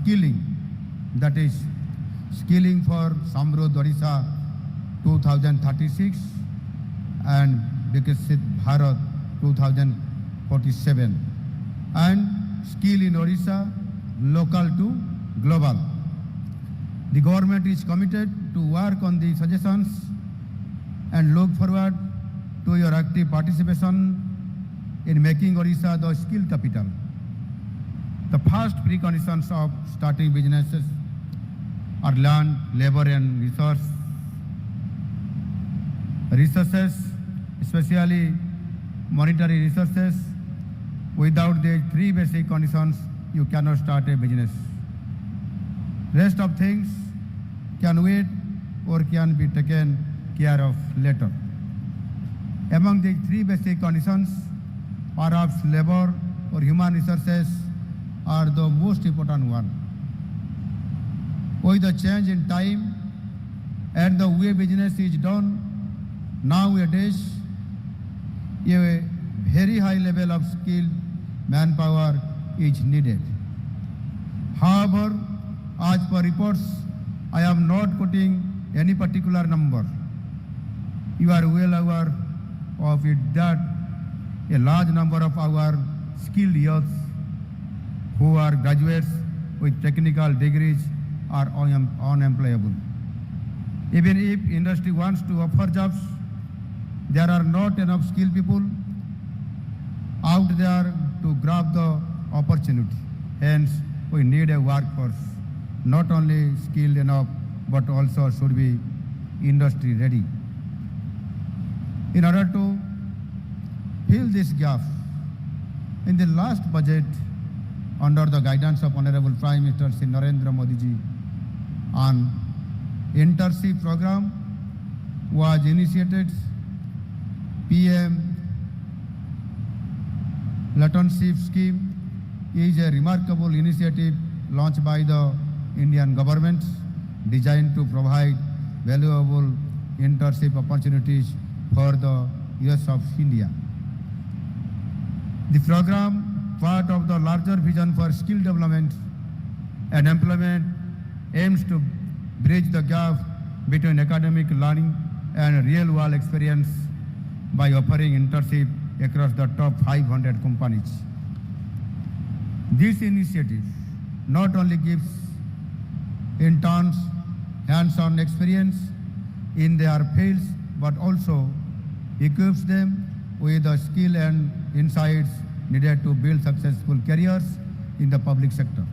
skilling, that is skilling for Samruddh Odisha 2036 and Viksit Bharat 2047, and skill in Odisha, local to global. The government is committed to work on the suggestions and look forward to your active participation in making Odisha the skill capital. The first preconditions of starting businesses are land, labor and resources, especially monetary resources. Without these three basic conditions, you cannot start a business. Rest of things can wait or can be taken care of later. Among the three basic conditions, perhaps labor or human resources are the most important one. With the change in time and the way business is done nowadays, a very high level of skilled manpower is needed. However, as per reports, I am not quoting any particular number. You are well aware of it that a large number of our skilled youths who are graduates with technical degrees are unemployable. Even if industry wants to offer jobs, there are not enough skilled people out there to grab the opportunity. Hence, we need a workforce not only skilled enough but also should be industry ready. In order to fill this gap, in the last budget, under the guidance of Honorable Prime Minister Shri Narendra Modi ji, an internship program was initiated. PM Internship Scheme is a remarkable initiative launched by the Indian government designed to provide valuable internship opportunities for the youth of India. The program, part of the larger vision for skill development and employment, aims to bridge the gap between academic learning and real-world experience by offering internship across the top 500 companies. This initiative not only gives interns hands-on experience in their fields, but also equips them with the skill and insights needed to build successful careers in the public sector.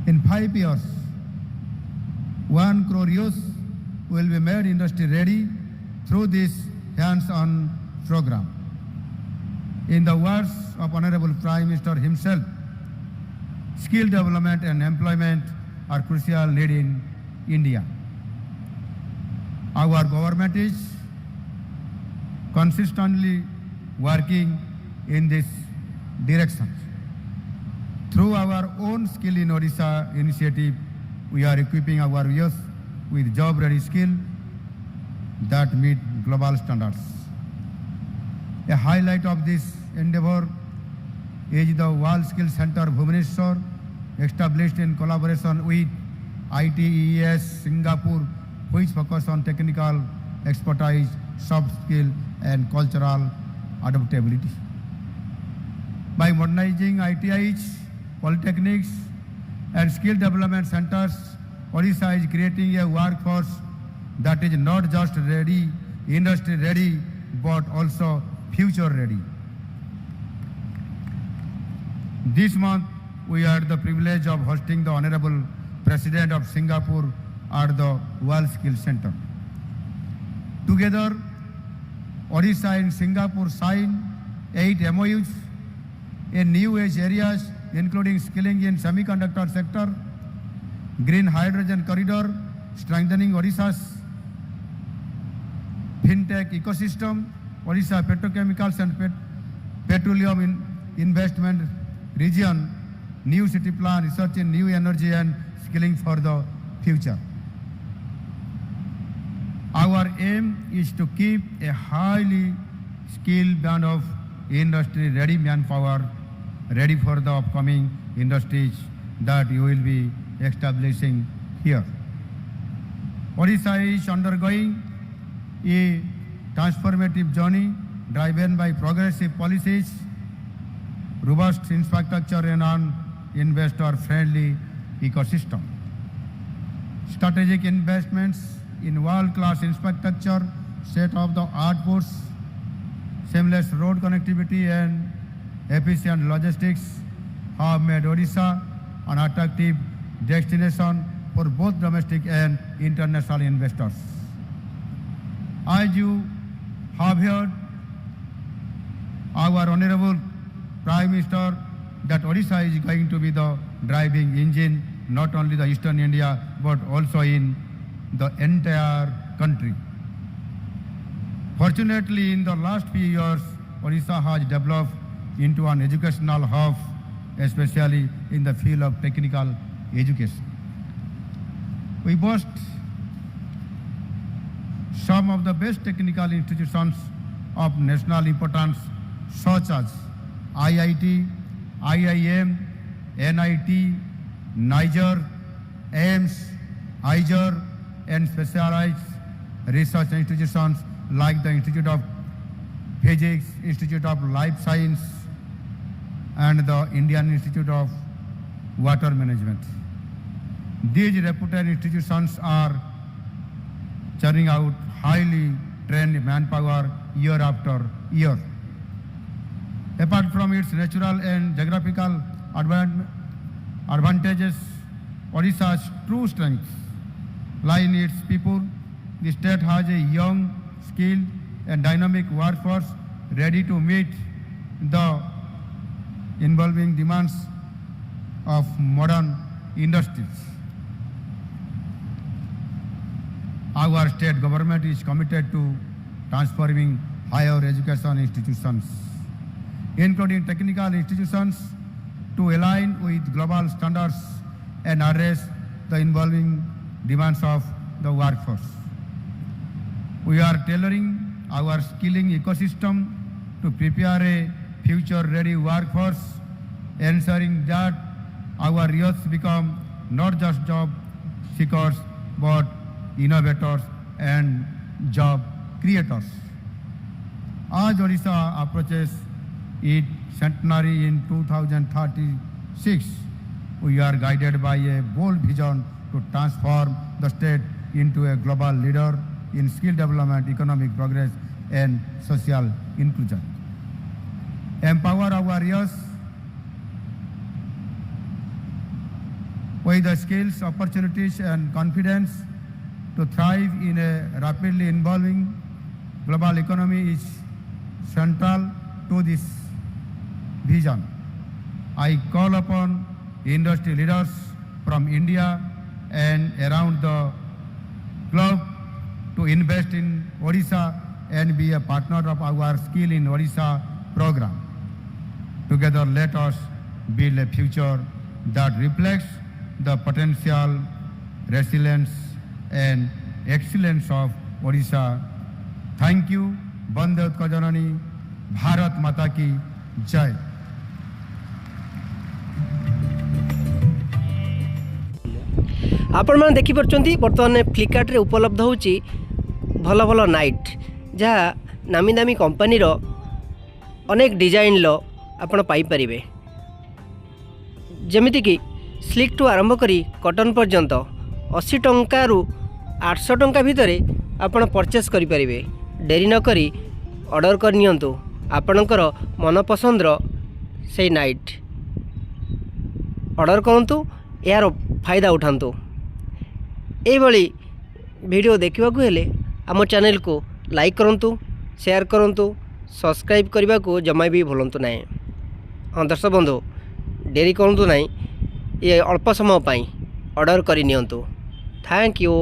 In 5 years, 1 crore youth will be made industry ready through this hands-on program. In the words of Honorable Prime Minister himself, skill development and employment are crucial need in India. Our government is consistently working in this direction. Through our own Skill in Odisha initiative, we are equipping our youth with job-ready skill that meet global standards. A highlight of this endeavor is the World Skill Center Bhubaneswar, established in collaboration with ITES Singapore, which focus on technical expertise, soft skill and cultural adaptability. By modernizing ITIs, polytechnics and skill development centers, Odisha is creating a workforce that is not just ready, industry ready, but also future ready. This month, we had the privilege of hosting the Honorable President of Singapore at the World Skill Center. Together, Odisha and Singapore signed 8 MOUs in new age areas, including skilling in semiconductor sector, green hydrogen corridor, strengthening Odisha's fintech ecosystem, Odisha petrochemicals and petroleum investment region, new city plan, research in new energy and skilling for the future. Our aim is to keep a highly skilled band of industry ready manpower ready for the upcoming industries that you will be establishing here. Odisha is undergoing a transformative journey driven by progressive policies, robust infrastructure and an investor-friendly ecosystem. Strategic investments in world-class infrastructure, state-of-the-art ports, seamless road connectivity and efficient logistics have made Odisha an attractive destination for both domestic and international investors. As you have heard, our Honorable Prime Minister, that Odisha is going to be the driving engine, not only the Eastern India, but also in the entire country. Fortunately, in the last few years, Odisha has developed into an educational hub, especially in the field of technical education. We boast some of the best technical institutions of national importance, such as IIT, IIM, NIT, Niger, AIMS, IJR, and specialized research institutions like the Institute of Physics, Institute of Life Science, and the Indian Institute of Water Management. These reputed institutions are churning out highly trained manpower year after year. Apart from its natural and geographical advantages, Odisha's true strengths lie in its people. The state has a young, skilled, and dynamic workforce ready to meet the evolving demands of modern industries. Our state government is committed to transforming higher education institutions, including technical institutions, to align with global standards and address the evolving demands of the workforce. We are tailoring our skilling ecosystem to prepare a future-ready workforce, ensuring that our youth become not just job seekers, but innovators and job creators. As Odisha approaches its centenary in 2036, we are guided by a bold vision to transform the state into a global leader in skill development, economic progress, and social inclusion. Empower our youth with the skills, opportunities, and confidence to thrive in a rapidly evolving global economy is central to this vision. I call upon industry leaders from India and around the globe to invest in Odisha and be a partner of our Skill in Odisha program. Together, let us build a future that reflects the potential, resilience, and excellence of Odisha. Thank you. Bande Utkal Janani, Bharat Mata ki Jai. आपण देखि party बर्तमान फ्लिपकार्ट रे उपलब्ध होची भल भल night जहाँ नामी दामी कंपनी अनेक डिजाइन लो आपण पाई परिबे जेमिति कि स्लिक टू आरंभ करी कॉटन पर्यंत 80 टंका रु 800 टंका भितर आपण परचेस करि परिबे। डेरी न करी ऑर्डर कर नियंतु आपणकर मनपसंद से नाइट ऑर्डर करंतु यार फायदा उठांतु। एभली वीडियो देखा हेले आम चैनल को लाइक करंतु, शेयर करंतु, सब्सक्राइब करने को जमा भी भूलंतु ना। हाँ दर्शक बंधु डेरी करंतु ना, ये अल्प समय ऑर्डर कर नियंतु। Thank you.